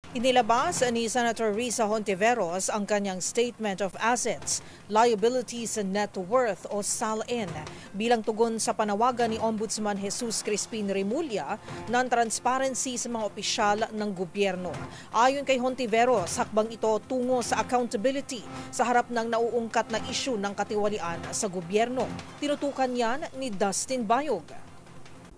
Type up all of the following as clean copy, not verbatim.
Inilabas ni Senator Risa Hontiveros ang kanyang Statement of Assets, Liabilities and Net Worth o SALN bilang tugon sa panawagan ni Ombudsman Jesus Crispin Remulla ng transparency sa mga opisyal ng gobyerno. Ayon kay Hontiveros, hakbang ito tungo sa accountability sa harap ng nauungkat na isyu ng katiwalian sa gobyerno. Tinutukan yan ni Dustin Bayog.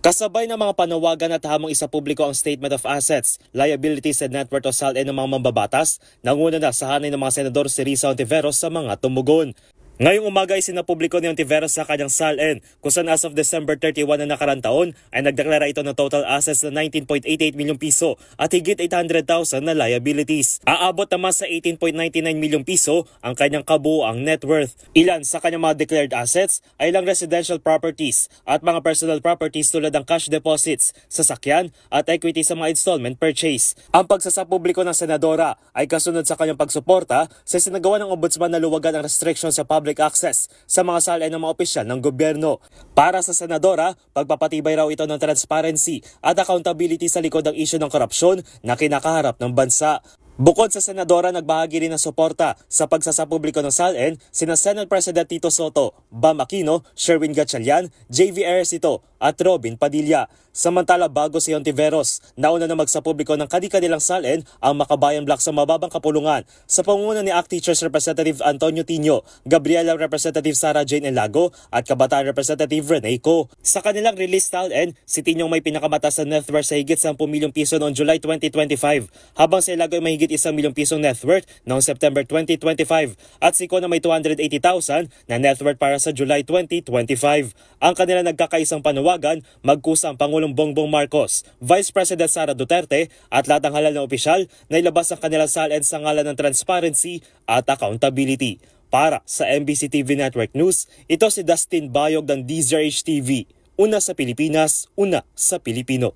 Kasabay ng mga panawagan at hamong isapubliko ang Statement of Assets, Liabilities and Net Worth o SALN ng mga mambabatas, nanguna na sa hanay ng mga senador si Risa Hontiveros sa mga tumugon. Ngayong umaga ay sinapubliko ni Hontiveros sa kanyang SALN kung saan as of December 31 na nakarang taon ay nagdeklara ito ng total assets na 19.88 milyong piso at higit 800,000 na liabilities. Aabot naman sa 18.99 milyong piso ang kanyang kabuuang net worth. Ilan sa kanyang mga declared assets ay ilang residential properties at mga personal properties tulad ng cash deposits, sasakyan at equity sa mga installment purchase. Ang pagsasapubliko ng senadora ay kasunod sa kanyang pagsuporta sa sinagawa ng ombudsman na luwagan ang restriction sa public access sa mga SALN ng mga opisyal ng gobyerno. Para sa senadora, pagpapatibay raw ito ng transparency at accountability sa likod ng isyu ng korupsyon na kinakaharap ng bansa. Bukod sa senadora, nagbahagi rin ng suporta sa pagsasapubliko ng SALN sina Senate President Tito Soto, Bam Aquino, Sherwin Gatchalian, JV Ejercito at Robin Padilla. Samantala, bago si Hontiveros, nauna na magsapubliko ng kani-kanilang SALN ang Makabayan Block sa mababang kapulungan sa pangunguna ni ACT Teachers Representative Antonio Tino, Gabriela Representative Sara Jane Elago at Kabataan Representative Rene Co. Sa kanilang release SALN, si Tino may pinakamataas na net worth sa higit 10 milyong piso noong July 2025, habang si Elago ay may higit 1 milyong pisong net worth noong September 2025 at si Co na may 280,000 na net worth para sa July 2025. Ang kanila nagkakaisang panawagan, magkusa ang Pangulong Bongbong Marcos, Vice President Sara Duterte at lahat ng halal na opisyal na ilabas ang kanilang SALN sa ngalan ng transparency at accountability. Para sa MBC TV Network News, ito si Dustin Bayog ng DZRH TV. Una sa Pilipinas, una sa Pilipino.